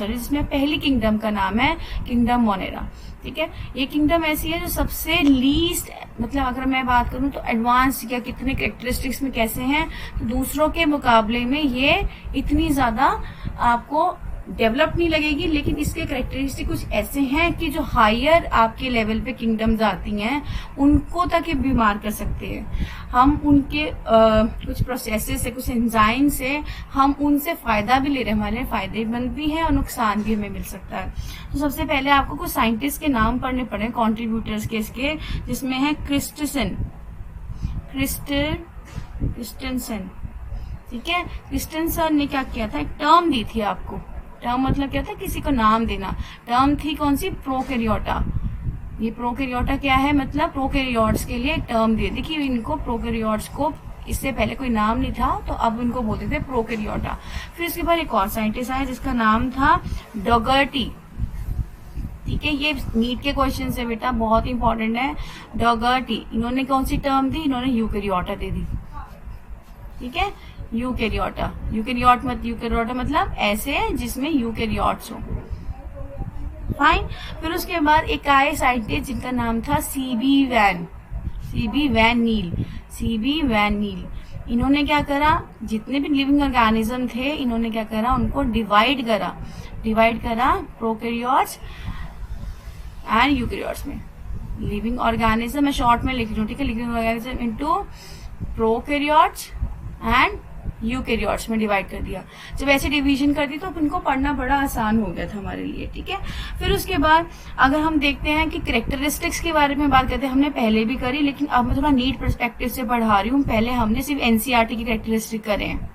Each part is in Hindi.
स्टडी, जिसमें पहली किंगडम का नाम है किंगडम मोनेरा। ठीक है, ये किंगडम ऐसी है जो सबसे लीस्ट, मतलब अगर मैं बात करूं तो एडवांस या कितने कैरेक्टरिस्टिक्स में कैसे हैं, तो दूसरों के मुकाबले में ये इतनी ज्यादा आपको डेवलप नहीं लगेगी, लेकिन इसके कैरेक्टरिस्टिक कुछ ऐसे हैं कि जो हायर आपके लेवल पे किंगडम्स आती हैं उनको तक ये बीमार कर सकते हैं। हम उनके कुछ प्रोसेसेस से, कुछ एंजाइम से हम उनसे फायदा भी ले रहे हैं, हमारे फायदेमंद भी है और नुकसान भी हमें मिल सकता है। तो सबसे पहले आपको कुछ साइंटिस्ट के नाम पढ़ने पड़े, कॉन्ट्रीब्यूटर्स के इसके, जिसमें है क्रिस्टनसन। ठीक है, क्रिस्टनसन ने क्या किया था, एक टर्म दी थी आपको। टर्म मतलब क्या था, किसी को नाम देना। टर्म थी कौन सी, प्रोकैरियोटा। ये प्रोकैरियोटा क्या है, मतलब प्रोकैरियोट्स के लिए एक टर्म दी थी कि इनको, प्रोकैरियोट्स को इससे पहले कोई नाम नहीं था तो अब इनको बोलते थे प्रोकैरियोटा। फिर उसके बाद एक और साइंटिस्ट आया जिसका नाम था डॉगर्टी। ठीक है, ये नीट के क्वेश्चन से बेटा बहुत इंपॉर्टेंट है। डॉगर्टी, इन्होंने कौन सी टर्म दी, इन्होंने यूकैरियोटा दे दी। ठीक है, यूकैरियोटा, यूकैरियोटा मतलब ऐसे जिसमें यूकैरियोट्स हो। फाइन। फिर उसके बाद एक आए साइंटिस्ट जिनका नाम था सीबी वैन नील। इन्होंने क्या करा, जितने भी लिविंग ऑर्गेनिज्म थे इन्होंने क्या करा, उनको डिवाइड करा प्रोकैरियोट्स एंड यूकैरियोट्स में। लिविंग ऑर्गेनिज्म मैं शॉर्ट में लिख रही हूँ, ठीक है, living organism into prokaryotes and eukaryotes में डिवाइड कर दिया। जब ऐसे डिवीजन कर दी तो इनको पढ़ना बड़ा आसान हो गया था हमारे लिए। ठीक है, फिर उसके बाद अगर हम देखते हैं कि कैरेक्टरिस्टिक्स के बारे में बात करते हैं, हमने पहले भी करी लेकिन अब मैं थोड़ा नीट पर्सपेक्टिव से पढ़ा रही हूँ। पहले हमने सिर्फ एनसीईआरटी की कैरेक्टरिस्टिक करे हैं।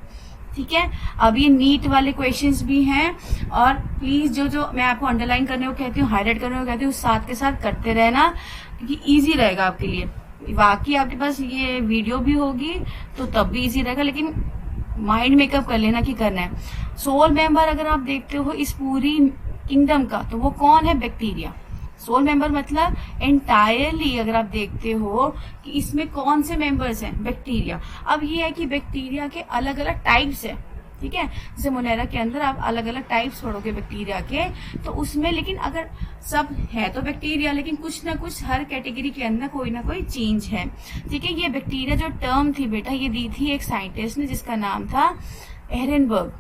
ठीक है, अब ये नीट वाले क्वेश्चंस भी हैं और प्लीज जो मैं आपको अंडरलाइन करने को कहती हूँ, हाईलाइट करने को कहती हूँ, साथ के साथ करते रहना क्योंकि ईजी रहेगा आपके लिए। बाकी आपके पास ये वीडियो भी होगी तो तब भी इजी रहेगा, लेकिन माइंड मेकअप कर लेना कि करना है। सोल मेंबर अगर आप देखते हो इस पूरी किंगडम का, तो वो कौन है, बैक्टीरिया। सोल मेंबर मतलब एंटायरली अगर आप देखते हो कि इसमें कौन से मेंबर्स हैं, बैक्टीरिया। अब ये है कि बैक्टीरिया के अलग अलग टाइप्स है। ठीक है, जैसे मोनेरा के अंदर आप अलग अलग टाइप्स पढ़ोगे बैक्टीरिया के, तो उसमें लेकिन अगर सब है तो बैक्टीरिया, लेकिन कुछ ना कुछ हर कैटेगरी के अंदर कोई ना कोई चेंज है। ठीक है, ये बैक्टीरिया जो टर्म थी बेटा, ये दी थी एक साइंटिस्ट ने जिसका नाम था एहरेनबर्ग।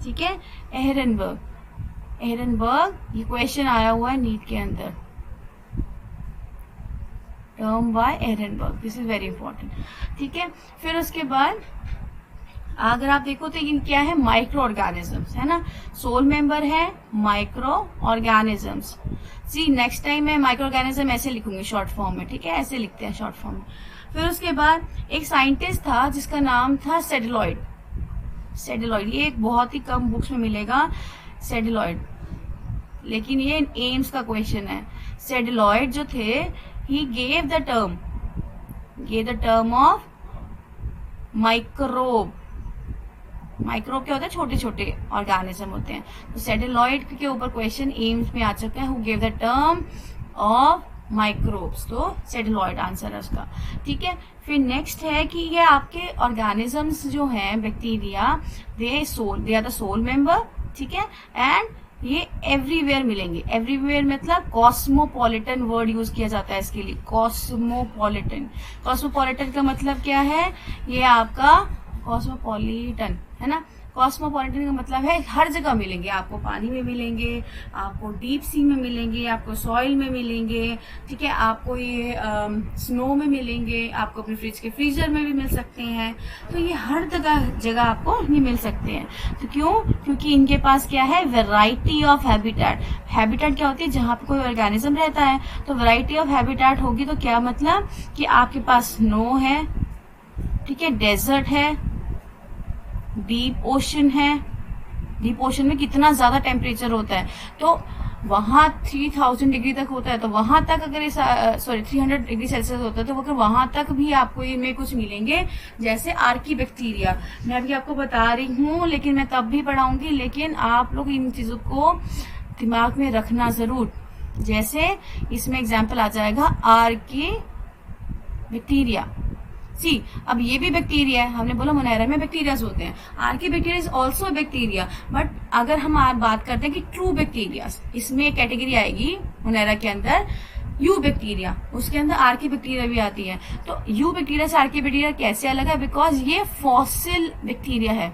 ठीक है, एहरेनबर्ग, ये क्वेश्चन आया हुआ है नीट के अंदर, term by Ehrenberg, this is very important. ठीक है, फिर उसके बाद अगर आप देखो तो इन क्या है, माइक्रो ऑर्गेनिजम्स है ना। सोल मेंबर है माइक्रो ऑर्गेनिजम्स। सी नेक्स्ट टाइम मैं माइक्रो ऑर्गेनिज्म ऐसे लिखूंगी शॉर्ट फॉर्म में। ठीक है, ऐसे लिखते हैं शॉर्ट फॉर्म में। फिर उसके बाद एक साइंटिस्ट था जिसका नाम था सेडेलॉइड। ये एक बहुत ही कम बुक्स में मिलेगा, सेडेलॉइड, लेकिन ये एम्स का क्वेश्चन है। सेडेलॉइड जो थे, he gave the term of microbe. Microbe क्या होता है, छोटे छोटे ऑर्गेनिज्म होते हैं। तो सेडेलॉइड के ऊपर क्वेश्चन एम्स में आ चुका है, who gave the term of microbes, तो सेडेलॉइड आंसर है उसका। ठीक है, फिर नेक्स्ट है कि ये आपके ऑर्गेनिजम्स जो हैं bacteria, they are the sole member. ठीक है, एंड ये एवरीवेयर मिलेंगे। एवरीवेयर मतलब कॉस्मोपॉलिटन वर्ड यूज किया जाता है इसके लिए, कॉस्मोपॉलिटन का मतलब क्या है, ये आपका कॉस्मोपॉलिटन है ना। कॉस्मोपॉलिटन का मतलब है हर जगह मिलेंगे, आपको पानी में मिलेंगे, आपको डीप सी में मिलेंगे, आपको सॉइल में मिलेंगे। ठीक है, आपको ये स्नो में मिलेंगे, आपको अपने फ्रिज के फ्रीजर में भी मिल सकते हैं। तो ये हर जगह आपको ये मिल सकते हैं। तो क्यों, क्योंकि इनके पास क्या है, वेराइटी ऑफ हैबिटेट। हैबिटेट क्या होती है, जहां पे कोई ऑर्गेनिज्म रहता है। तो वेराइटी ऑफ हैबिटेट होगी तो क्या मतलब कि आपके पास स्नो है, ठीक है, डेजर्ट है, डीप ओशन है। डीप ओशन में कितना ज्यादा टेम्परेचर होता है, तो वहां 3000 डिग्री तक होता है। तो वहां तक अगर 300 डिग्री सेल्सियस होता है, तो अगर वहां तक भी आपको इनमें कुछ मिलेंगे, जैसे आर्की बैक्टीरिया। मैं अभी आपको बता रही हूँ, लेकिन मैं तब भी पढ़ाऊंगी, लेकिन आप लोग इन चीजों को दिमाग में रखना जरूर। जैसे इसमें एग्जाम्पल आ जाएगा आर्की बैक्टीरिया, सी अब ये भी बैक्टीरिया है, हमने बोला मोनेरा में बैक्टीरिया होते हैं, Archie bacteria is also bacteria, but अगर हम बात करते हैं कि ट्रू बैक्टीरिया, इसमें कैटेगरी आएगी मोनेरा के अंदर यू बैक्टीरिया, उसके अंदर आर्की बैक्टीरिया भी आती है। तो यू बैक्टीरिया से आर्की बैक्टीरिया कैसे अलग है, बिकॉज ये फॉसिल बैक्टीरिया है।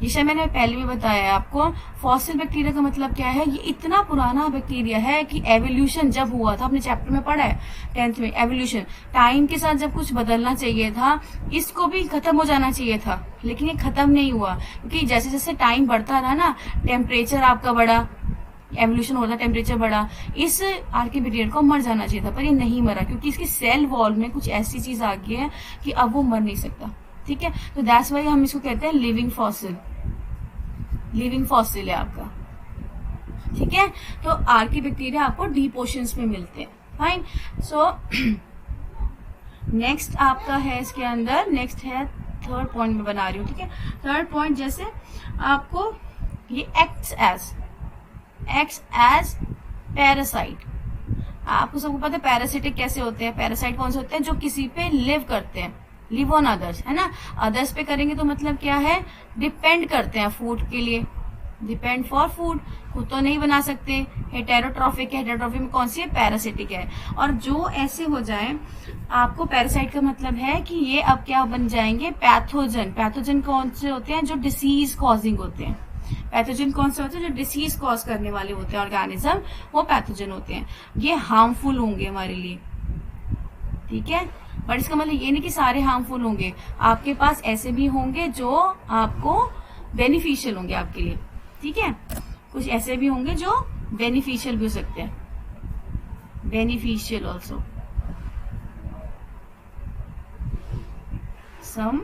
ये शायद मैंने पहले भी बताया है आपको, फॉसिल बैक्टीरिया का मतलब क्या है, ये इतना पुराना बैक्टीरिया है कि एवोल्यूशन जब हुआ था, अपने चैप्टर में पढ़ा है 10th में, एवोल्यूशन टाइम के साथ जब कुछ बदलना चाहिए था, इसको भी खत्म हो जाना चाहिए था, लेकिन ये खत्म नहीं हुआ, क्योंकि जैसे जैसे टाइम बढ़ता रहा ना, टेम्परेचर आपका बढ़ा, एवोल्यूशन होता, टेम्परेचर बढ़ा, इस आर्की बैक्टीरिया को मर जाना चाहिए था, पर ये नहीं मरा, क्योंकि इसकी सेल वॉल में कुछ ऐसी चीज आ गई है कि अब वो मर नहीं सकता। ठीक है, तो दैट्स वाई हम इसको कहते हैं लिविंग फॉसिल, लिविंग फॉसिल है आपका। ठीक है, तो आर्की बैक्टीरिया आपको डीप ओशंस में मिलते हैं। फाइन, सो नेक्स्ट आपका है इसके अंदर, नेक्स्ट है थर्ड पॉइंट में बना रही हूँ। ठीक है, थर्ड पॉइंट जैसे आपको ये एक्ट्स एज पैरासाइट। आपको सबको पता है पैरासिटिक कैसे होते हैं, पैरासाइट कौन से होते हैं, जो किसी पे लिव करते हैं, लिव ऑन अदर्स, है ना। अदर्स पे करेंगे तो मतलब क्या है, डिपेंड करते हैं फूड के लिए, डिपेंड फॉर फूड, खुद तो नहीं बना सकते। हेटेरोट्रॉफिक है, हेटेरोट्रॉफिक में कौन सी है, पैरासिटिक है। और जो ऐसे हो जाए, आपको पैरासाइट का मतलब है कि ये अब क्या बन जाएंगे, पैथोजन। पैथोजन कौन से होते हैं, जो डिसीज कॉजिंग होते हैं। पैथोजन कौन से होते हैं, जो डिसीज कॉज करने वाले होते हैं ऑर्गेनिज्म, वो पैथोजन होते हैं। ये हार्मफुल होंगे हमारे लिए, ठीक है, बट इसका मतलब ये नहीं कि सारे हार्मफुल होंगे, आपके पास ऐसे भी होंगे जो आपको बेनिफिशियल होंगे आपके लिए। ठीक है, कुछ ऐसे भी होंगे जो बेनिफिशियल भी हो सकते हैं, beneficial also, some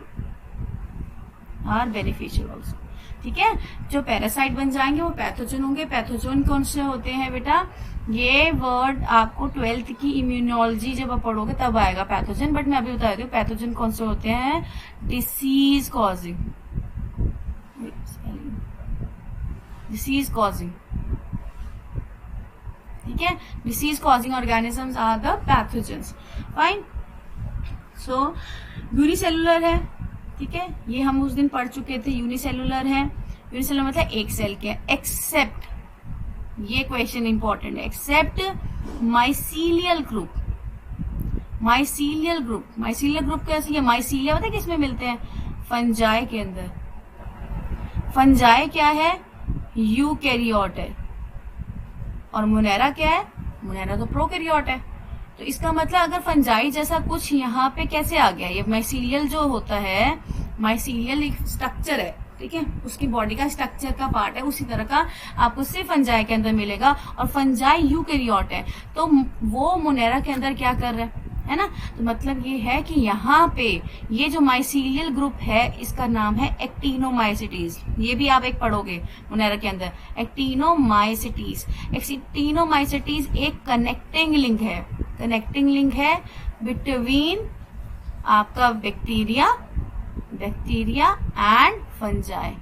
are beneficial also. ठीक है, जो पैरासाइट बन जाएंगे वो पैथोजन होंगे। पैथोजन कौन से होते हैं बेटा, ये वर्ड आपको 12th की इम्यूनोलॉजी जब आप पढ़ोगे तब आएगा पैथोजन, बट मैं अभी बता देती हूँ पैथोजन कौन से होते हैं, डिसीज कॉजिंग, डिसीज कॉजिंग। ठीक है, disease causing organisms are the pathogens. Fine, so unicellular है। ठीक है, ये हम उस दिन पढ़ चुके थे, यूनिसेलुलर है। यूनिसेलुलर मतलब एक सेल के, एक्सेप्ट, ये क्वेश्चन इंपॉर्टेंट है, except mycelial group. Mycelial group, mycelial group कैसे, माइसीलिया पता है किसमें मिलते हैं, फंजाई के अंदर। फंजाई क्या है, यूकैरियोट है, और मोनेरा क्या है, मोनेरा तो प्रोकैरियोट है। तो इसका मतलब अगर फंजाई जैसा कुछ यहाँ पे कैसे आ गया, ये माइसीलियल जो होता है, माइसीलियल एक स्ट्रक्चर है, ठीक है, उसकी बॉडी का स्ट्रक्चर का पार्ट है, उसी तरह का आपको सिर्फ फंजाई के अंदर मिलेगा। और फंजाई यूकैरियोट है, तो वो मोनेरा के अंदर क्या कर रहे हैं, है ना। तो मतलब ये है कि यहाँ पे ये जो माइसीलियल ग्रुप है, इसका नाम है एक्टिनोमाइसिटीज। ये भी आप एक पढ़ोगे मोनेरा के अंदर, एक्टिनोमाइसिटीज। एक्टिनोमाइसिटीज एक कनेक्टिंग लिंक है, कनेक्टिंग लिंक है बिटवीन आपका बैक्टीरिया एंड फंजाई।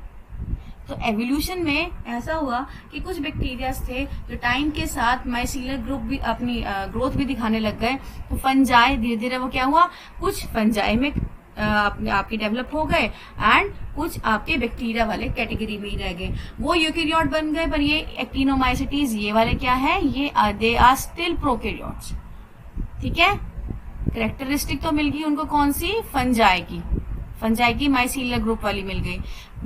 तो एवोल्यूशन में ऐसा हुआ कि कुछ बैक्टीरिया थे जो टाइम के साथ माइसीलियल ग्रुप भी अपनी ग्रोथ भी दिखाने लग गए। तो फंजाई धीरे धीरे वो क्या हुआ, कुछ फंजाई में आपके डेवलप हो गए एंड कुछ आपके बैक्टीरिया वाले कैटेगरी में ही रह गए, वो यूकैरियोट बन गए। पर ये एक्टिनोमाइसिटीज ये वाले क्या है, ये दे आर स्टिल प्रोकैरियोट्स। ठीक है, कैरेक्टरिस्टिक तो मिल गई उनको कौन सी, फंजाई की माइसीलियल ग्रुप वाली मिल गई।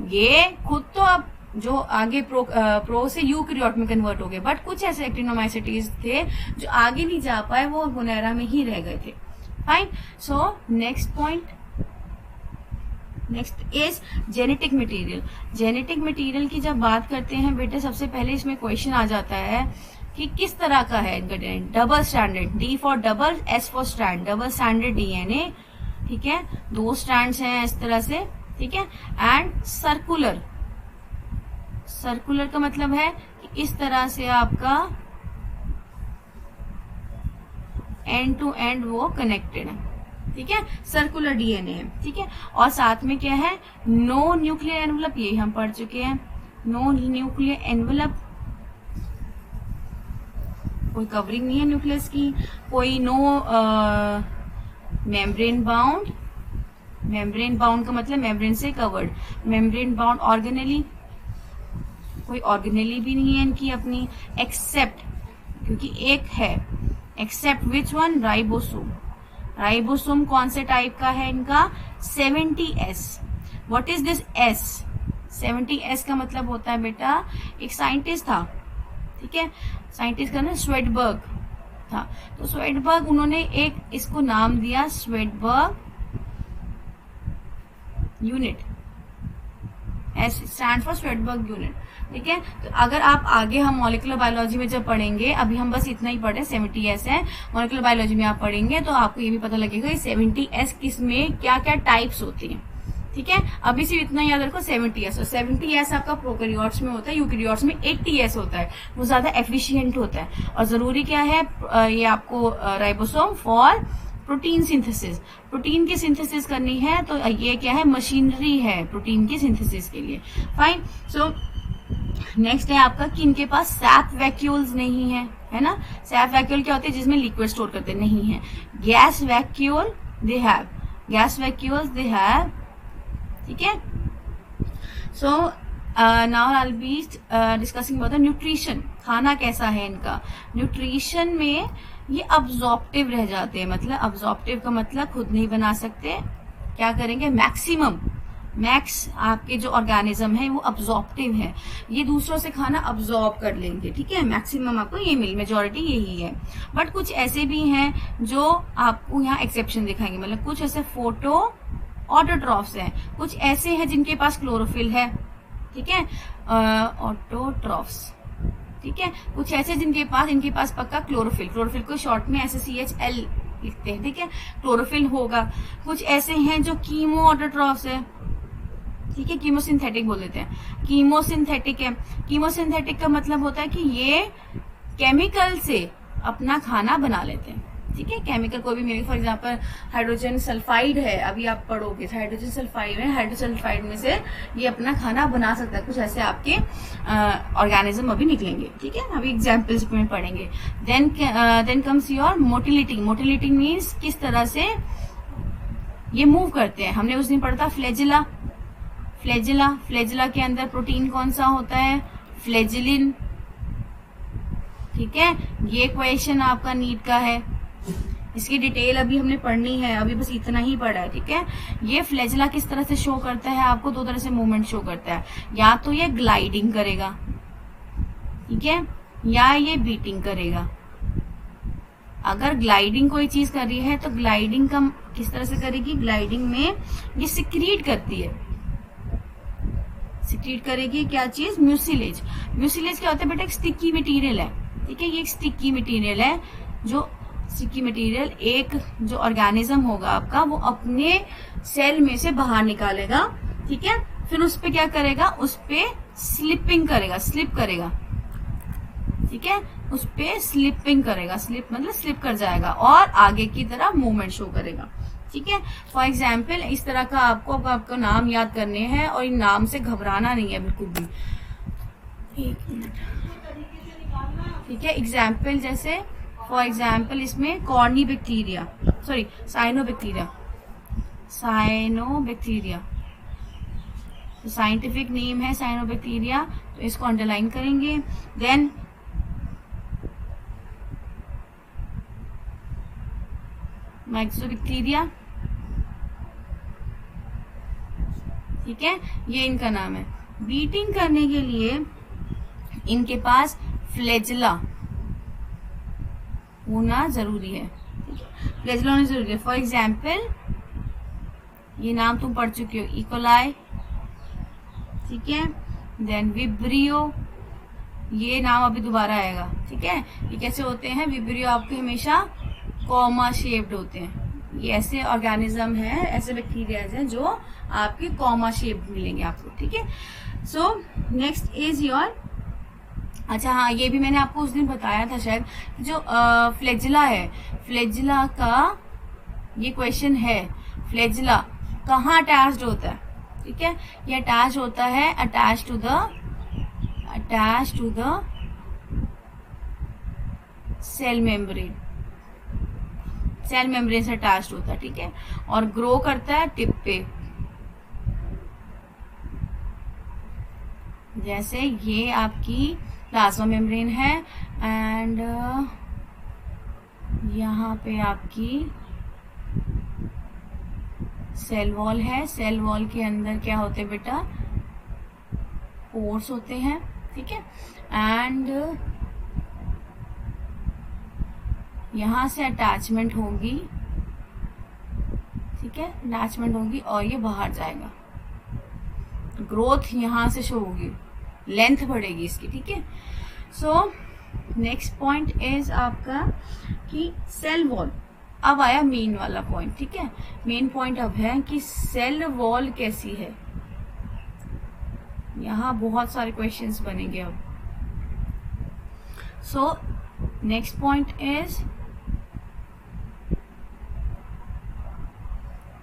ये खुद तो अब जो आगे प्रो से यूकैरियोट में कन्वर्ट हो गए, बट कुछ ऐसे एक्टिनोमाइसिटीज थे जो आगे नहीं जा पाए, वो मोनेरा में ही रह गए थे। Fine, so next point, next is genetic material. Genetic material की जब बात करते हैं बेटे, सबसे पहले इसमें क्वेश्चन आ जाता है कि किस तरह का है इनका DNA. Double standard, D for double, S for strand, double standard DNA. ठीक है, 2 स्ट्रैंड्स हैं इस तरह से। ठीक है, एंड सर्कुलर, सर्कुलर का मतलब है कि इस तरह से आपका एंड टू एंड वो कनेक्टेड है। ठीक है, सर्कुलर डीएनए है। ठीक है, और साथ में क्या है, नो न्यूक्लियर एनवेलप, ये हम पढ़ चुके हैं, नो न्यूक्लियर एनवेलप, कोई कवरिंग नहीं है न्यूक्लियस की, कोई no membrane bound membrane bound का मतलब मेम्ब्रेन से कवर्ड। मेम्ब्रेन बाउंड ऑर्गेनेली, कोई ऑर्गेनेली भी नहीं है इनकी अपनी, एक्सेप्ट, क्योंकि एक है, except which one, ribosome. Ribosome कौन से टाइप का है इनका, 70S। What is this S? 70S का मतलब होता है बेटा, एक साइंटिस्ट था, ठीक है, साइंटिस्ट का ना स्वेडबर्ग था, तो स्वेडबर्ग उन्होंने एक इसको नाम दिया Svedberg unit, S stand for Svedberg unit, ठीक है। तो अगर आप आगे हम मॉलिक्यूलर बायोलॉजी में जब पढ़ेंगे, अभी हम बस इतना ही पढ़े 70S है, मॉलिक्यूलर बायोलॉजी में आप पढ़ेंगे तो आपको ये भी पता लगेगा 70S किस में क्या क्या टाइप्स होती हैं, ठीक है। अभी सिर्फ इतना याद रखो 70S, और 70S आपका प्रोकैरियोट्स में होता है, यूकैरियोट्स में 80S होता है, वो ज्यादा एफिशिएंट होता है। और जरूरी क्या है, ये आपको ribosome for protein synthesis, protein की सिंथेसिस करनी है, तो ये क्या है, मशीनरी है प्रोटीन की सिंथेसिस के लिए। फाइन। सो नेक्स्ट है आपका कि इनके पास सैप वैक्यूल्स नहीं है ना। सैप वैक्यूल क्या होते हैं, जिसमें लिक्विड स्टोर करते नहीं है। Gas vacuole they have, gas vacuoles they have, ठीक है। So now I will be discussing about the nutrition, खाना कैसा है इनका। न्यूट्रिशन में ये अब्जॉर्प्टिव रह जाते हैं, मतलब अब्जॉर्प्टिव का मतलब खुद नहीं बना सकते, क्या करेंगे, मैक्सिमम, मैक्स आपके जो ऑर्गेनिज्म है वो अब्जॉर्प्टिव है, ये दूसरों से खाना अब्जॉर्ब कर लेंगे, ठीक है। मैक्सिमम आपको ये मिल, मेजोरिटी यही है। बट कुछ ऐसे भी हैं जो आपको यहाँ एक्सेप्शन दिखाएंगे, मतलब कुछ ऐसे फोटो ऑटोट्रॉफ्स हैं, कुछ ऐसे हैं जिनके पास क्लोरोफिल है, ठीक है, ऑटोट्रॉफ्स, ठीक है। कुछ ऐसे इनके पास पक्का क्लोरोफिल, क्लोरोफिल को शॉर्ट में SCHL लिखते हैं, ठीक है, क्लोरोफिल होगा। कुछ ऐसे हैं जो कीमो ऑटोट्रॉफ्स है, ठीक है, कीमोसिंथेटिक बोल देते हैं, कीमोसिंथेटिक है। कीमोसिंथेटिक का मतलब होता है कि ये केमिकल से अपना खाना बना लेते हैं, ठीक है। केमिकल कोई भी, फॉर एग्जांपल हाइड्रोजन सल्फाइड है, अभी आप पढ़ोगे हाइड्रोजन सल्फाइड है, हाइड्रोजन सल्फाइड में से ये अपना खाना बना सकता है। कुछ ऐसे आपके ऑर्गेनिज्म अभी निकलेंगे, ठीक है, अभी एग्जाम्पल्स में पढ़ेंगे। Then comes your motility. Motility means किस तरह से ये मूव करते हैं। हमने उस दिन पढ़ा था फ्लैजिला, फ्लैजिला, फ्लैजिला के अंदर प्रोटीन कौन सा होता है, फ्लैजिलिन, ठीक है। ये क्वेश्चन आपका नीट का है, इसकी डिटेल अभी हमने पढ़नी है, अभी बस इतना ही पढ़ा है, ठीक है। ये फ्लैजिला किस तरह से शो करता है, आपको दो तरह से मूवमेंट शो करता है, या तो ये ग्लाइडिंग करेगा, ठीक है, या ये बीटिंग करेगा। अगर ग्लाइडिंग कोई चीज कर रही है तो ग्लाइडिंग का किस तरह से करेगी, ग्लाइडिंग में ये सिक्रीट करती है, सिक्रीट करेगी क्या चीज, म्यूसिलेज। म्यूसिलेज क्या होता है बेटा, एक स्टिकी मटेरियल है, ठीक है, ये एक स्टिकी मटेरियल है, जो स्टिकी मटेरियल एक जो ऑर्गेनिज्म होगा आपका वो अपने सेल में से बाहर निकालेगा, ठीक है, फिर उस पे क्या करेगा, उस पे स्लिपिंग करेगा, स्लिप करेगा, ठीक है, उस पे स्लिपिंग करेगा, स्लिप मतलब स्लिप कर जाएगा और आगे की तरफ मूवमेंट शो करेगा, ठीक है। फॉर एग्जाम्पल इस तरह का आपको नाम याद करने हैं और इन नाम से घबराना नहीं है बिल्कुल भी, एक मिनट, ठीक है। एग्जाम्पल जैसे फॉर एग्जाम्पल इसमें corny bacteria, sorry cyanobacteria, cyanobacteria scientific name है साइनोबैक्टीरिया, तो इसको अंडरलाइन करेंगे। देन माइक्सोबैक्टीरिया, ठीक है, ये इनका नाम है। बीटिंग करने के लिए इनके पास फ्लैजिला होना जरूरी है, फ्लैजिला होना जरूरी है। फॉर एग्जाम्पल ये नाम तुम पढ़ चुके हो, इकोलाई, ठीक है, देन विब्रियो, ये नाम अभी दोबारा आएगा, ठीक है। ये कैसे होते हैं, विब्रियो आपके हमेशा कॉमा शेप्ड होते हैं, ये ऐसे ऑर्गेनिज्म है, ऐसे बैक्टीरियाज हैं जो आपके कॉमा शेप्ड मिलेंगे आपको, ठीक है। सो नेक्स्ट इज योर, अच्छा हाँ, ये भी मैंने आपको उस दिन बताया था शायद, जो फ्लैजिला है, फ्लैजिला का ये क्वेश्चन है, फ्लैजिला कहाँ अटैच्ड होता है, ठीक है, ये अटैच होता है attach to the cell membrane, cell membrane से अटैच्ड होता है, ठीक है, और ग्रो करता है टिप पे। जैसे ये आपकी प्लाज्मा मेम्ब्रेन है एंड यहाँ पे आपकी सेल वॉल है। सेल वॉल के अंदर क्या होते हैं बेटा, पोर्स होते हैं, ठीक है, एंड यहां से अटैचमेंट होगी, ठीक है, अटैचमेंट होगी और ये बाहर जाएगा। ग्रोथ यहां से शो होगी, लेंथ बढ़ेगी इसकी, ठीक है। सो नेक्स्ट पॉइंट इज आपका कि सेल वॉल। अब आया मेन वाला पॉइंट, ठीक है। मेन पॉइंट अब है कि सेल वॉल कैसी है। यहां बहुत सारे क्वेश्चंस बनेंगे अब। So next point is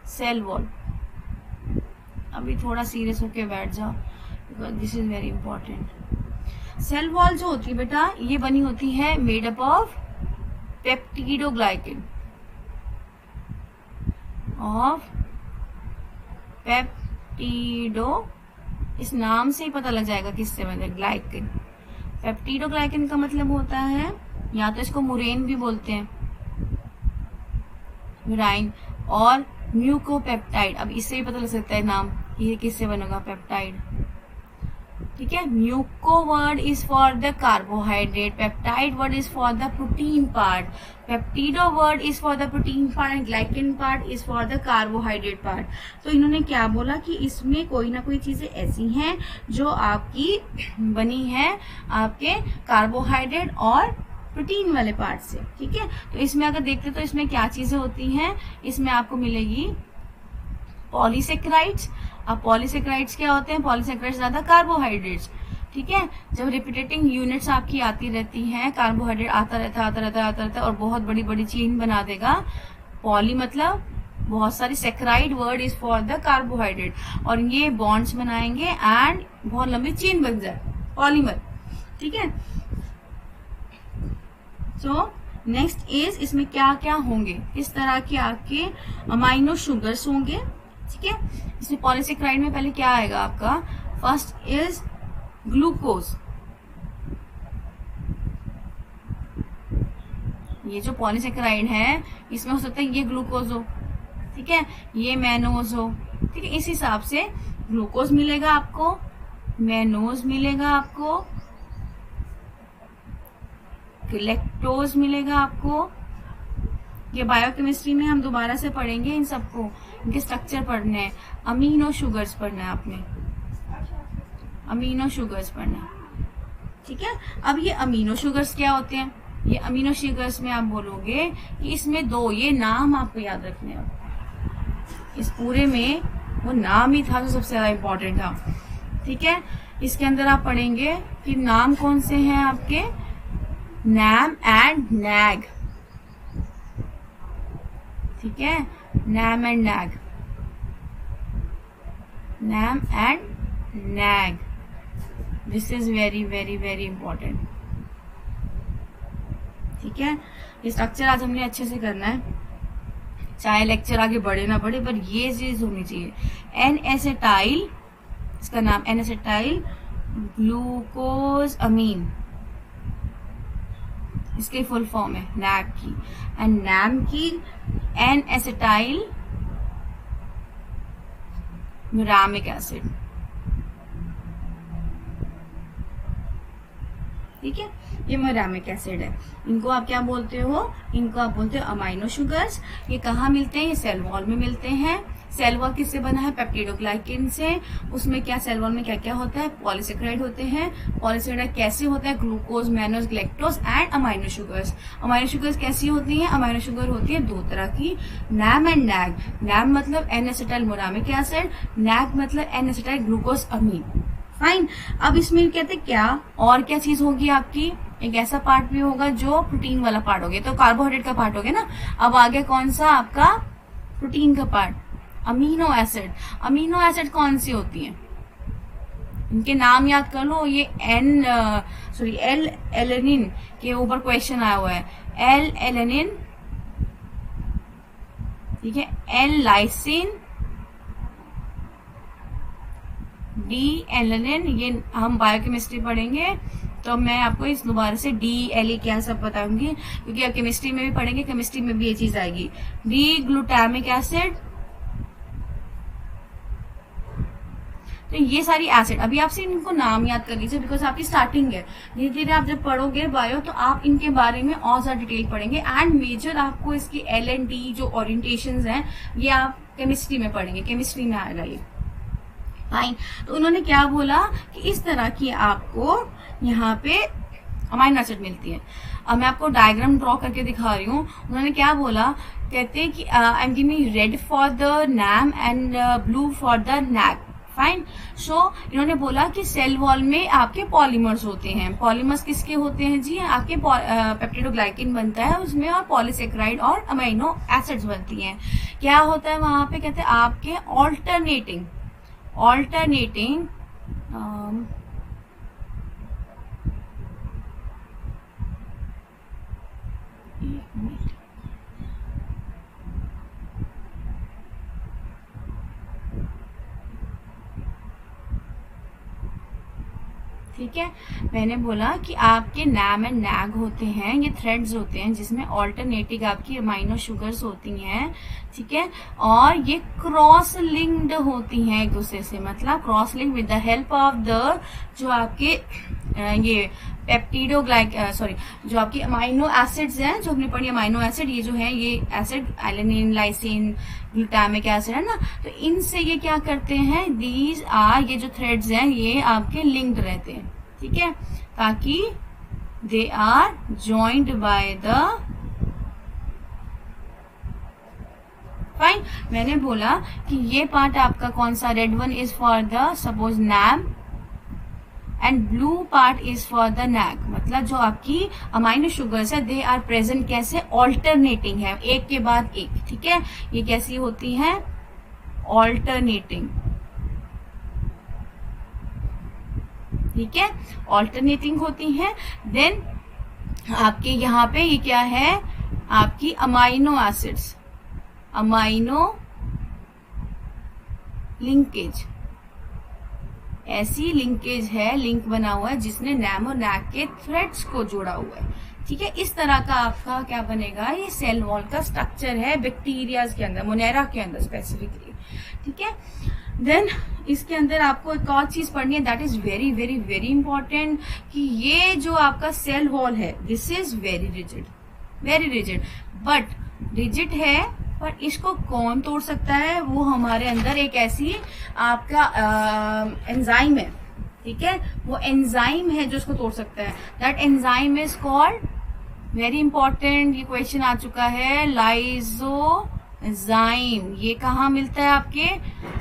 cell wall. अभी थोड़ा सीरियस होके बैठ जाओ, because this is very important. Cell wall जो होती है बेटा, ये बनी होती है made up of peptidoglycan, of peptido, इस नाम से ही पता लग जाएगा किससे बने, ग्लाइकेन। पेप्टिडोग्लाइकेन का मतलब होता है, या तो इसको मुरेन भी बोलते हैं, मुराइन, और म्यूकोपेप्टाइड। अब इससे भी पता लग सकता है नाम, ये किससे बनेगा, पेप्टाइड, ठीक है। Muco word is for the carbohydrate, peptide word is for the protein part, पेप्टिडो word is for the protein part and glycan part is for the carbohydrate part. तो इन्होंने क्या बोला कि इसमें कोई ना कोई चीजें ऐसी हैं जो आपकी बनी है आपके कार्बोहाइड्रेट और प्रोटीन वाले पार्ट से, ठीक है। तो इसमें अगर देखते तो इसमें क्या चीजें होती हैं, इसमें आपको मिलेगी पॉलीसेक्राइड्स। अब पॉलीसेक्राइड्स क्या होते हैं, पॉलीसेक्राइड्स ज्यादा कार्बोहाइड्रेट्स, ठीक है। जब रिपीटेटिंग यूनिट्स आपकी आती रहती हैं, कार्बोहाइड्रेट आता रहता है और बहुत बड़ी बड़ी चेन बना देगा। पॉली मतलब बहुत सारी, saccharide word is for the carbohydrate, और ये बॉन्ड्स बनाएंगे एंड बहुत लंबी चेन बन जाए, पॉलीमर, ठीक है। सो नेक्स्ट इज, इसमें क्या क्या होंगे, इस तरह के आपके अमाइनो शुगर्स होंगे, ठीक है। इसमें पॉलीसेक्राइड में पहले क्या आएगा आपका, फर्स्ट इज ग्लूकोज। ये जो पॉलीसेक्राइड है इसमें हो सकता है ये ग्लूकोज हो, ठीक है, ये मैनोज हो, ठीक है। इस हिसाब से ग्लूकोज मिलेगा आपको, मैनोज मिलेगा आपको, लैक्टोज मिलेगा आपको। ये बायोकेमिस्ट्री में हम दोबारा से पढ़ेंगे इन सबको, इनके स्ट्रक्चर पढ़ने हैं। अमीनो शुगर्स पढ़ना है आपने, अमीनो शुगर्स पढ़ना है, ठीक है। अब ये अमीनो शुगर्स क्या होते हैं, ये अमीनो शुगर्स में आप बोलोगे कि इसमें दो, ये नाम आपको याद रखने हैं। इस पूरे में वो नाम ही था जो सबसे ज्यादा इम्पोर्टेंट था, ठीक है। इसके अंदर आप पढ़ेंगे कि नाम कौन से हैं आपके, नैम एंड नैग, ठीक है, NAM and NAG, NAM and NAG, this is very very very important, ठीक है। ये स्ट्रक्चर आज हमने अच्छे से करना है, चाहे लेक्चर आगे बढ़े ना बढ़े, पर ये चीज होनी चाहिए। एन एसेटाइल, इसका नाम एन एसेटाइल ग्लूकोज अमीन, इसकी फुल फॉर्म है नैग की, एंड नैम की एन एसेटाइल म्यूरामिक एसिड, ठीक है। ये म्यूरामिक एसिड है, इनको आप क्या बोलते हो, इनको आप बोलते हो अमाइनो शुगर्स। ये कहाँ मिलते हैं, ये सेल वॉल में मिलते हैं। सेल वॉल किससे बना है, पेप्टिडोग्लाइकेन से। उसमें क्या, सेल वॉल में क्या क्या होता है, पॉलीसेक्राइड होते हैं। पॉलीसेक्राइड कैसे होता है, glucose, mannose, galactose and amino sugars. Amino sugars कैसी होती हैं, अमाइनो शुगर होती है दो तरह की, नैम एंड नैग। नैम मतलब N acetyl muramic acid, NAG मतलब N acetyl glucosamine, fine. अब इसमें कहते क्या और क्या चीज होगी आपकी, एक ऐसा पार्ट भी होगा जो प्रोटीन वाला पार्ट हो गया, तो कार्बोहाइड्रेट का पार्ट हो गया ना। अब आगे कौन सा आपका प्रोटीन का part, amino acid. Amino acid कौन सी होती हैं, इनके नाम याद कर लो। ये एल एलेनिन के ऊपर क्वेश्चन आया हुआ है, एल एलेनिन ठीक है, एल लाइसिन, डी एलेनिन, ये हम बायोकेमिस्ट्री पढ़ेंगे तो मैं आपको इस दोबारा से डी एल ई क्या सब बताऊंगी, क्योंकि आप केमिस्ट्री में भी पढ़ेंगे, केमिस्ट्री में भी ये चीज आएगी। डी ग्लूटामिक एसिड, तो ये सारी एसिड, अभी आपसे इनको नाम याद कर लीजिए बिकॉज आपकी स्टार्टिंग है। धीरे धीरे आप जब पढ़ोगे बायो तो आप इनके बारे में और ज्यादा डिटेल पढ़ेंगे, एंड मेजर आपको इसकी एल एंड डी जो ओरिएंटेशंस हैं ये आप केमिस्ट्री में पढ़ेंगे, केमिस्ट्री में आएगा ये। फाइन, तो उन्होंने क्या बोला कि इस तरह की आपको यहाँ पे अमाइनो एसिड मिलती है। अब मैं आपको डायग्राम ड्रॉ करके दिखा रही हूँ। उन्होंने क्या बोला, कहते हैं कि I am giving red for the NAM and blue for the NAG. Fine, so इन्होंने बोला कि सेल वॉल में आपके पॉलीमर्स होते हैं। पॉलीमर्स किसके होते हैं जी, आपके पेप्टिडोग्लाइकिन बनता है उसमें, और पॉलीसेक्राइड और अमाइनो एसिड्स बनती हैं। क्या होता है वहां पे, कहते हैं आपके ऑल्टरनेटिंग ठीक है, मैंने बोला कि आपके नैम एंड नैग होते हैं, ये थ्रेड्स होते हैं जिसमें ऑल्टरनेटिव आपकी अमाइनो शुगर्स होती हैं। ठीक है, और ये क्रॉस लिंक्ड होती हैं एक दूसरे से, मतलब cross link with the help of the जो आपके ये जो आपकी अमाइनो एसिड्स हैं, जो हमने पढ़ी अमाइनो एसिड, ये जो है ये acid alanine, lysine, glutamic acid है ना, तो इनसे ये क्या करते हैं, दीज आर, ये जो थ्रेड्स हैं ये आपके लिंक्ड रहते हैं। ठीक है, ताकि they are joined by the fine. मैंने बोला कि ये पार्ट आपका कौन सा, red one is for the suppose NAM and blue part is for the NAG, मतलब जो आपकी अमाइनो शुगर्स है दे आर प्रेजेंट कैसे, ऑल्टरनेटिंग है, एक के बाद एक। ठीक है, ये कैसी होती है, ऑल्टरनेटिंग। ठीक है, ऑल्टरनेटिंग होती है। देन आपके यहाँ पे ये क्या है, आपकी अमाइनो एसिड्स, अमाइनो लिंकेज, ऐसी लिंकेज है, लिंक बना हुआ है जिसने नैम और नैग के थ्रेड्स को जोड़ा हुआ है। ठीक है, इस तरह का आपका क्या बनेगा, ये सेल वॉल का स्ट्रक्चर है बैक्टीरियाज के अंदर, मोनेरा के अंदर स्पेसिफिकली। ठीक है, देन इसके अंदर आपको एक और चीज पढ़नी है, that is very very very important, कि ये जो आपका सेल वॉल है this is very rigid, very rigid, but rigid है, पर इसको कौन तोड़ सकता है, वो हमारे अंदर एक ऐसी आपका एंजाइम है। ठीक है, वो एंजाइम है जो इसको तोड़ सकता है, that enzyme is called, very important, ये क्वेश्चन आ चुका है, लाइसोजाइम। ये कहाँ मिलता है, आपके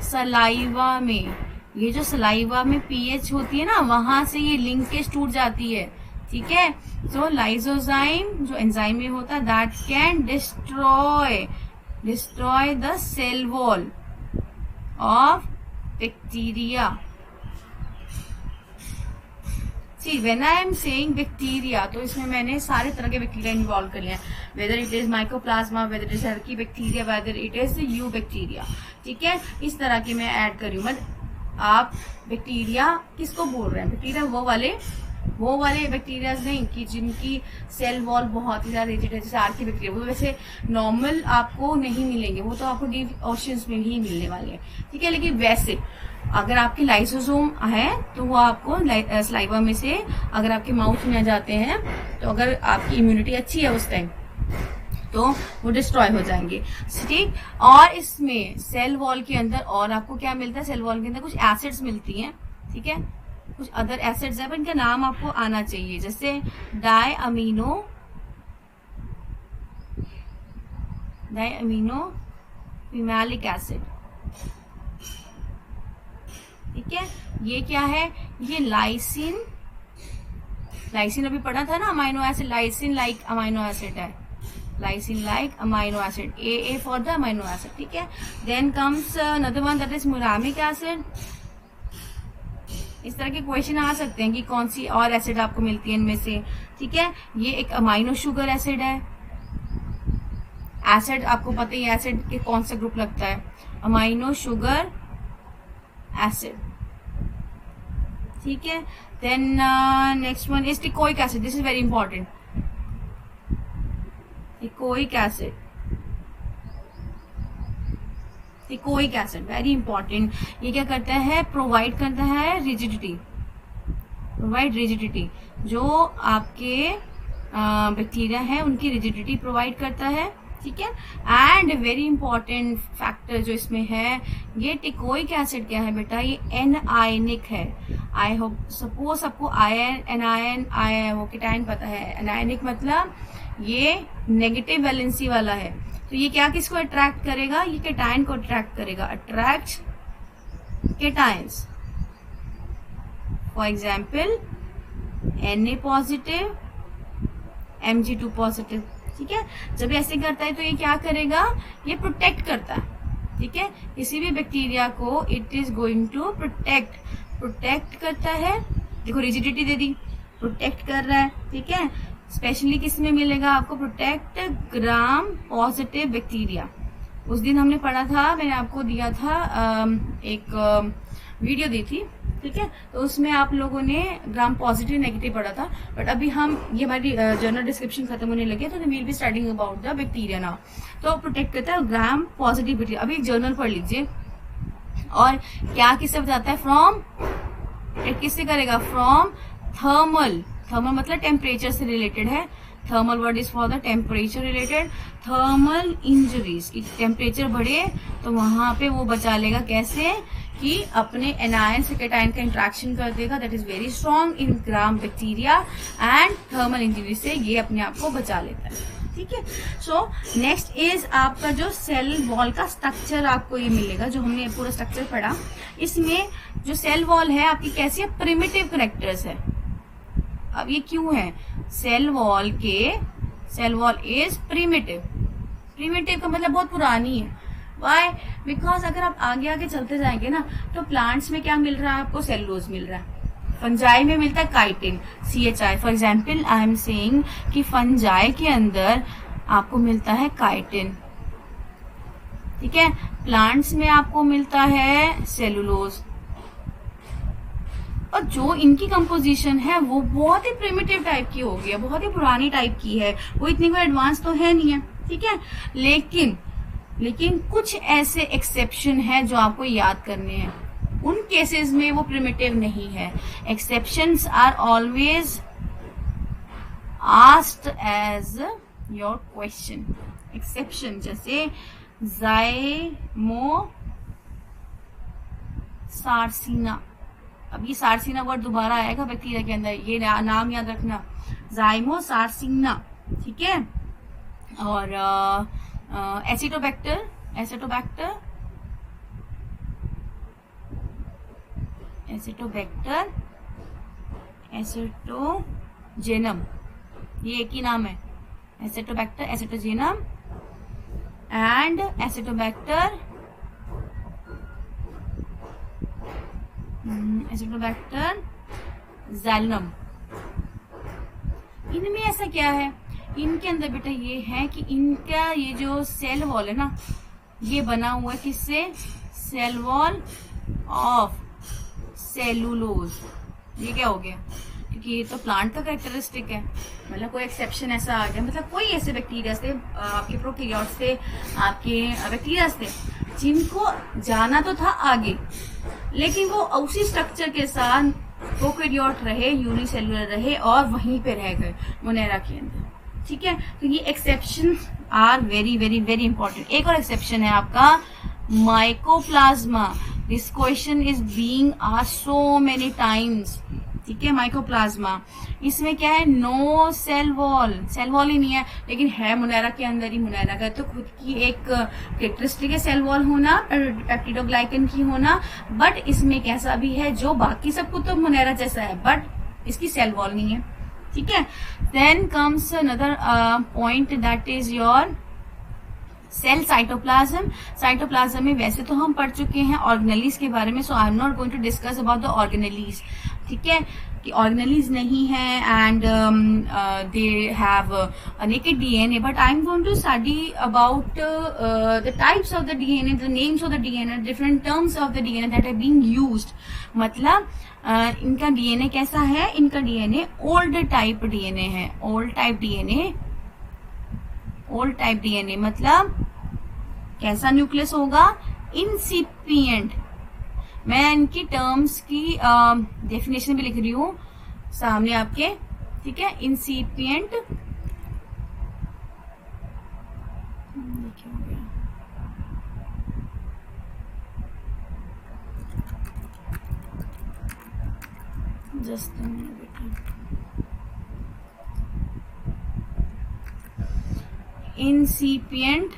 सलाइवा में। ये जो सलाइवा में पीएच होती है ना, वहां से ये लिंकेज टूट जाती है। ठीक है, सो लाइसोजाइम जो एंजाइम में होता है, that can destroy the cell wall of bacteria. See, when I am saying bacteria, तो इसमें मैंने सारे तरह के बैक्टीरिया इन्वॉल्व कर लिया, whether it is mycoplasma, whether it is herky bacteria, whether it is U bacteria. ठीक है, इस तरह की मैं ऐड कर रही हूँ। आप बैक्टीरिया किसको बोल रहे हैं, बैक्टीरिया वो वाले बैक्टीरिया नहीं कि जिनकी सेल वॉल बहुत ही ज्यादा रिजिड है, जैसे आर्की बैक्टीरिया, वो वैसे नॉर्मल आपको नहीं मिलेंगे, वो तो आपको डीप ओशंस में ही मिलने वाले हैं। ठीक है, लेकिन वैसे अगर आपकी लाइसोसोम है तो वो आपको सलाइवा में से अगर आपके माउथ में आ जाते हैं, तो अगर आपकी इम्यूनिटी अच्छी है उस टाइम तो वो डिस्ट्रॉय हो जाएंगे। ठीक, और इसमें सेल वॉल के अंदर और आपको क्या मिलता है, सेल वॉल के अंदर कुछ एसिड्स मिलती हैं। ठीक है, कुछ अदर एसिड्स है, पर इनका नाम आपको आना चाहिए, जैसे डाई अमीनो फिनालिक एसिड। ठीक है, ये क्या है, ये लाइसिन अभी पढ़ा था ना, amino acid, lysine like amino acid है, lysine like amino acid, A for the amino acid. ठीक है, then comes another one that is muramic acid. इस तरह के क्वेश्चन आ सकते हैं कि कौन सी और एसिड आपको मिलती है इनमें से। ठीक है, ये एक अमाइनो शुगर एसिड है, एसिड आपको पता ही, एसिड के कौन सा ग्रुप लगता है, अमाइनो शुगर एसिड, ठीक है। Then next one is teichoic acid, this is very important, teichoic acid, teichoic acid very important. ये क्या करता है, प्रोवाइड करता है रिजिडिटी, प्रोवाइड रिजिडिटी, जो आपके बैक्टीरिया है उनकी रिजिडिटी प्रोवाइड करता है, ठीक है। एंड वेरी इंपॉर्टेंट फैक्टर जो इसमें है, ये टिकोइक एसिड क्या है बेटा, ये एनआयनिक है। आई होप सपोज आपको आयन, एनायन, वो केटायन पता है, एनायनिक मतलब ये नेगेटिव वैलेंसी वाला है, तो ये क्या किसको अट्रैक्ट करेगा, ये केटायन को अट्रैक्ट करेगा, attract cations. For example Na positive, Mg2 positive, ठीक है। जब ऐसे करता है तो ये क्या करेगा, ये प्रोटेक्ट करता है, ठीक है। किसी भी बैक्टीरिया को it is going to protect करता है। देखो रिजिडिटी दे दी, प्रोटेक्ट कर रहा है, ठीक है। स्पेशली किस में मिलेगा आपको, प्रोटेक्ट ग्राम पॉजिटिव बैक्टीरिया। उस दिन हमने पढ़ा था, मैंने आपको दिया था एक वीडियो दी थी, ठीक है, तो उसमें आप लोगों ने ग्राम पॉजिटिव नेगेटिव पढ़ा था। बट अभी हम, ये हमारी जर्नल डिस्क्रिप्शन खत्म होने लगे, तो we'll be studying about the bacteria now. तो प्रोटेक्ट करता है ग्राम पॉजिटिव बैक्टीरिया। अभी एक जर्नल पढ़ लीजिए, और क्या किससे बताता है, फ्रॉम, किससे करेगा, फ्रॉम थर्मल, थर्मल मतलब टेम्परेचर से रिलेटेड है, thermal word is for the temperature related, thermal injuries, की टेम्परेचर बढ़े तो वहां पे वो बचा लेगा, कैसे कि अपने एनायन से केटायन का इंट्रैक्शन कर देगा, that is very strong in gram bacteria, and thermal injury से ये अपने आप को बचा लेता है, ठीक है। सो नेक्स्ट इज आपका जो सेल वॉल का स्ट्रक्चर आपको ये मिलेगा, जो हमने पूरा स्ट्रक्चर पढ़ा। इसमें जो सेल वॉल है आपकी कैसी है, प्रिमिटिव कैरेक्टर्स है। अब ये क्यों है, cell wall is primitive, primitive का मतलब बहुत पुरानी है। वाई, बिकॉज अगर आप आगे आगे चलते जाएंगे ना, तो प्लांट्स में क्या मिल रहा है आपको, सेलुलोज मिल रहा है, फंजाई में मिलता है chitin, CHI। For example I am saying कि फंजाई के अंदर आपको मिलता है काइटिन, ठीक है। प्लांट्स में आपको मिलता है सेलुलोज, और जो इनकी कंपोजिशन है वो बहुत ही प्रिमिटिव टाइप की होगी है, बहुत ही पुरानी टाइप की है, वो इतनी कोई एडवांस तो है नहीं है, ठीक है। लेकिन कुछ ऐसे एक्सेप्शन है जो आपको याद करने हैं, उन केसेस में वो प्रिमिटिव नहीं है। Exceptions are always asked as your question. Exception जैसे जाइमोसार्सिना, अब ये सार्सिना वर्ड दोबारा आएगा बैक्टीरिया के अंदर, ये नाम याद रखना, जाइमोसार्सिना, ठीक है। और एसिटोबैक्टर, एसिटोजेनम, ये एक ही नाम है, एसिटोबैक्टर, एसिटोजेनम एंड एसिटोबैक्टर ज़ैलनम। इनमें ऐसा क्या है, इनके अंदर बेटा ये है कि इनका ये जो सेल वॉल है ना, ये बना हुआ है किससे, सेल वॉल ऑफ सेलुलोज। ये क्या हो गया, क्योंकि ये तो प्लांट का कैरेक्टरिस्टिक है, मतलब कोई एक्सेप्शन ऐसा आ गया, मतलब कोई ऐसे बैक्टीरिया थे, आपके प्रोकैरियोट्स थे, आपके बैक्टीरिया थे, जिनको जाना तो था आगे, लेकिन वो उसी स्ट्रक्चर के साथ प्रोकैरियोट रहे, यूनिसेलुलर रहे, और वहीं पे रह गए मोनेरा के अंदर, ठीक है। तो ये exception are very very very important. एक और एक्सेप्शन है आपका mycoplasma. This question is being asked so many times, ठीक है। माइकोप्लाज्मा, इसमें क्या है, नो सेल वॉल ही नहीं है, लेकिन है मोनेरा के अंदर ही। मोनेरा का तो खुद की एक कैरेक्टरिस्टिक है सेल वॉल होना, पेप्टिडोग्लाइकन की होना, बट इसमें कैसा भी है जो बाकी सब कुछ तो मोनेरा जैसा है, बट इसकी सेल वॉल नहीं है, ठीक है। Then comes another point, that is your cell cytoplasm. Cytoplasm में वैसे तो हम पढ़ चुके हैं ऑर्गेनेलीज के बारे में, so I am not going to discuss about the organelles, ठीक है, कि ऑर्गेनेलीज नहीं है and they have a naked DNA, but I am going to study about the types of the DNA, the names of the DNA, different terms of the DNA that are being used. मतलब इनका डीएनए कैसा है, इनका डीएनए ओल्ड टाइप डीएनए है। Old type DNA, old type DNA मतलब कैसा न्यूक्लियस होगा, इंसिपिएंट। मैं इनकी टर्म्स की डेफिनेशन भी लिख रही हूं सामने आपके, ठीक है। इंसिपिएंट, जस्ट incipient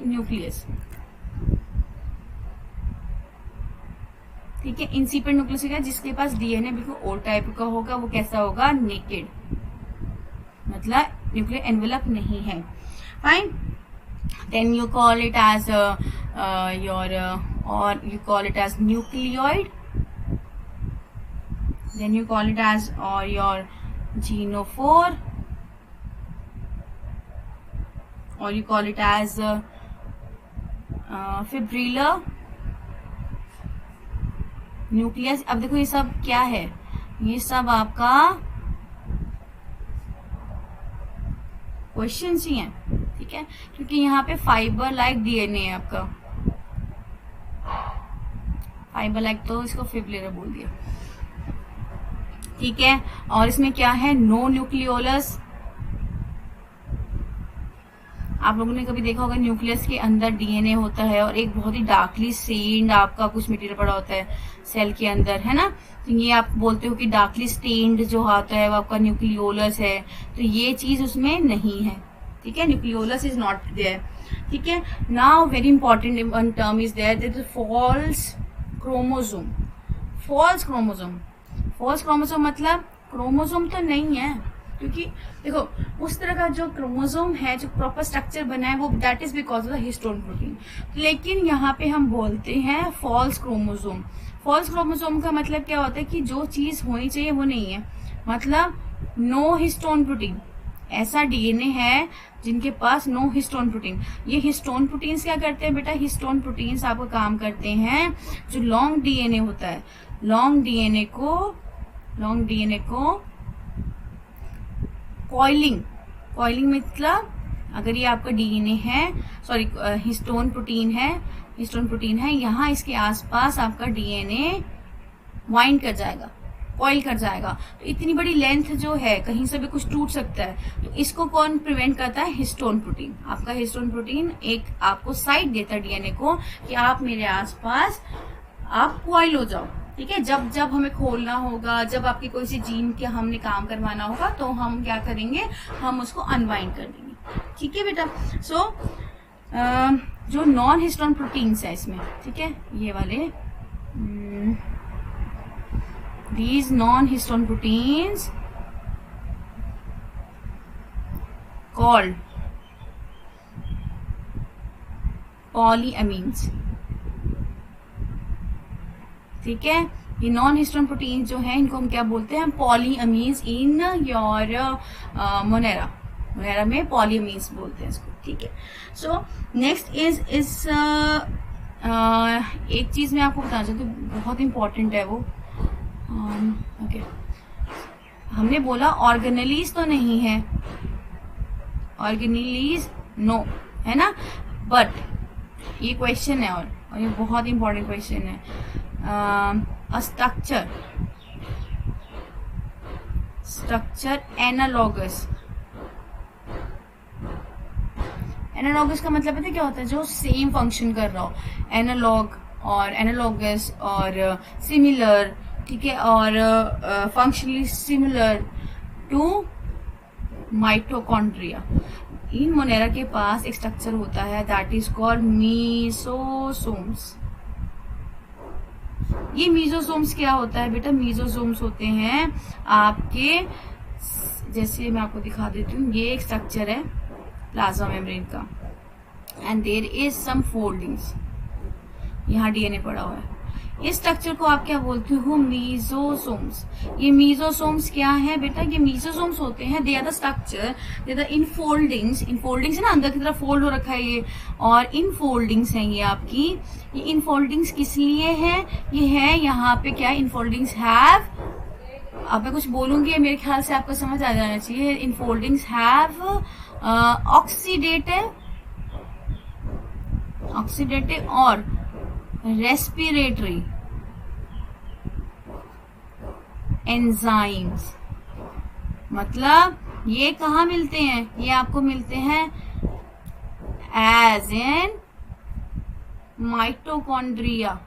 न्यूक्लियस, ठीक है। इंसिपिएंट न्यूक्लियस है जिसके पास डीएनए बिल्कुल ओल्ड टाइप का होगा, वो कैसा होगा, नेकेड, मतलब न्यूक्लियर एनवेलप नहीं है। Fine, then you call it as or you call it as nucleoid, then you call it as or your genophore, or you call it as fibrillar nucleus। अब देखो ये सब क्या है, ये सब आपका क्वेश्चन ही हैं, ठीक है, क्योंकि यहाँ पे फाइबर लाइक डीएनए है आपका, फाइबर लाइक तो इसको फिब्रिलर बोल दिया, ठीक है। और इसमें क्या है, नो न्यूक्लियोलस। आप लोगों ने कभी देखा होगा न्यूक्लियस के अंदर डीएनए होता है और एक बहुत ही डार्कली स्टेन्ड आपका कुछ मटेरियल पड़ा होता है सेल के अंदर, है ना। तो ये आप बोलते हो कि डार्कली स्टेन्ड जो होता है वो आपका न्यूक्लियोलस है, तो ये चीज उसमें नहीं है, ठीक है। न्यूक्लियोलस इज नॉट देयर, ठीक है। Now very important one term is there, that is false chromosome. False chromosome, false chromosome मतलब क्रोमोसोम तो नहीं है, क्योंकि देखो उस तरह का जो क्रोमोसोम है, जो प्रॉपर स्ट्रक्चर बना है, वो that is because of the histone protein. लेकिन यहाँ पे हम बोलते हैं फॉल्स क्रोमोसोम। फॉल्स क्रोमोसोम का मतलब क्या होता है कि जो चीज होनी चाहिए वो नहीं है, मतलब नो हिस्टोन प्रोटीन। ऐसा डीएनए है जिनके पास नो हिस्टोन प्रोटीन। ये हिस्टोन प्रोटीन्स क्या करते हैं बेटा, हिस्टोन प्रोटीन्स आपको काम करते हैं, जो लॉन्ग डीएनए होता है, लॉन्ग डीएनए को कॉइलिंग, कॉइलिंग मतलब अगर ये आपका डीएनए है, सॉरी हिस्टोन प्रोटीन है, यहाँ इसके आसपास आपका डीएनए वाइंड कर जाएगा, कॉइल कर जाएगा। तो इतनी बड़ी लेंथ जो है, कहीं से भी कुछ टूट सकता है, तो इसको कौन प्रिवेंट करता है, हिस्टोन प्रोटीन। आपका हिस्टोन प्रोटीन एक आपको साइड देता है डीएनए को कि आप मेरे आसपास आप कॉइल हो जाओ, ठीक है। जब जब हमें खोलना होगा, जब आपकी कोई सी जीन के हमने काम करवाना होगा, तो हम क्या करेंगे, हम उसको अनवाइंड कर देंगे, ठीक है बेटा। सो जो नॉन हिस्टोन प्रोटीन्स है इसमें, ठीक है, ये वाले these non-histone proteins called polyamines, ठीक है। ये नॉन हिस्टोन प्रोटीन जो है इनको हम क्या बोलते हैं, पॉलीअमीन्स इन योर मोनेरा में पॉलीअमीन्स बोलते हैं इसको, ठीक है। सो नेक्स्ट इज एक चीज मैं आपको बताना चाहती हूँ, बहुत इंपॉर्टेंट है वो। ओके, हमने बोला ऑर्गेनेलीज तो नहीं है, ऑर्गेनेलीज नो, है ना, बट ये क्वेश्चन है और ये बहुत इंपॉर्टेंट क्वेश्चन है। स्ट्रक्चर एनालॉगस, एनालॉगस का मतलब पता है क्या होता है, जो सेम फंक्शन कर रहा हो, एनालॉग और एनालॉगस और सिमिलर, ठीक है, और फंक्शनली सिमिलर टू माइटोकॉन्ड्रिया। इन मोनेरा के पास एक स्ट्रक्चर होता है दैट इज कॉल्ड मीसोसोम्स। ये मीसोसोम्स क्या होता है बेटा, मीसोसोम्स होते हैं आपके, जैसे मैं आपको दिखा देती हूँ, ये एक स्ट्रक्चर है, प्लाज्मा मेम्ब्रेन का, and there is some foldings, यहाँ डीएनए पड़ा हुआ है। इस स्ट्रक्चर को आप क्या बोलते हो? मीजोसोम्स। ये मीजोसोम्स क्या है बेटा? ये मीजोसोम्स होते हैं, they are the structure, they are the infoldings. Infoldings है ना, अंदर की तरफ फोल्ड हो रखा है ये, और इनफोल्डिंग्स है ये आपकी। ये इनफोल्डिंग्स किस लिए है? ये है यहाँ पे क्या, इनफोल्डिंग्स हैव, अब मैं कुछ बोलूंगी मेरे ख्याल से आपको समझ आ जाना चाहिए। इनफोल्डिंग्स हैव ऑक्सीडेटिव और रेस्पिरेटरी एंजाइम्स। मतलब ये कहाँ मिलते हैं? ये आपको मिलते हैं एज इन माइटोकॉन्ड्रिया।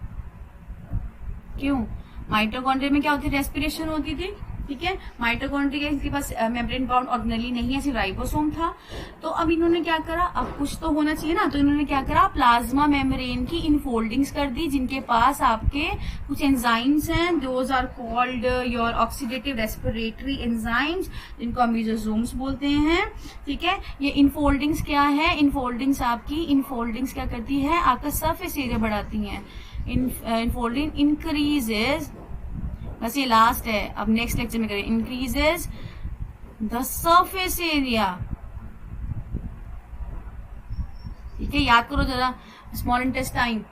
क्यों? माइटोकॉन्ड्रिया में क्या होती है? रेस्पिरेशन होती थी, ठीक है। माइटोकॉन्ड्रिया के पास मेम्ब्रेन बाउंड ऑर्गेनेली नहीं है, सिर्फ राइबोसोम था। तो अब इन्होंने क्या करा, अब कुछ तो होना चाहिए ना, तो इन्होंने क्या करा, प्लाज्मा मेम्ब्रेन की इनफोल्डिंग्स कर दी, जिनके पास आपके कुछ एंजाइम्स हैं, those are called your oxidative respiratory enzymes, जिनको हम मीजोसोम्स बोलते हैं, ठीक है। ये इनफोल्डिंग्स क्या है? इनफोल्डिंग्स क्या करती है? आपका सरफेस एरिया बढ़ाती है। इनफोल्डिंग इंक्रीजेज, बस ये लास्ट है, अब नेक्स्ट लेक्चर में करें। इंक्रीजेज द सरफेस एरिया, ठीक है। याद करो जरा, स्मॉल इंटेस्टाइन,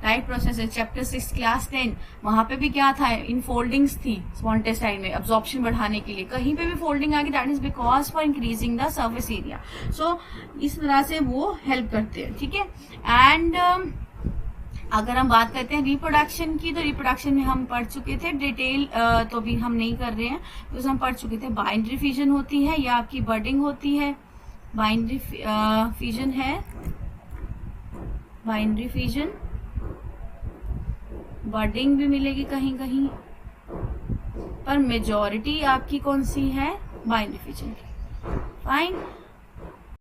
राइट प्रोसेस है, चैप्टर 6 क्लास 10, वहां पे भी क्या था? इनफोल्डिंग्स थी स्मॉल इंटेस्टाइन में, अब्जॉर्प्शन बढ़ाने के लिए। कहीं पे भी फोल्डिंग आ गई, that is because for increasing the surface area. So इस तरह से वो हेल्प करते हैं, ठीक है। एंड अगर हम बात करते हैं रिप्रोडक्शन की, तो रिप्रोडक्शन में हम पढ़ चुके थे, डिटेल तो भी हम नहीं कर रहे हैं, तो हम पढ़ चुके थे। बाइनरी फिजन होती है या आपकी बर्डिंग होती है। बाइनरी फिजन है, बाइनरी फिजन, बर्डिंग भी मिलेगी कहीं कहीं, पर मेजॉरिटी आपकी कौन सी है? बाइनरी फिजन की। फाइन।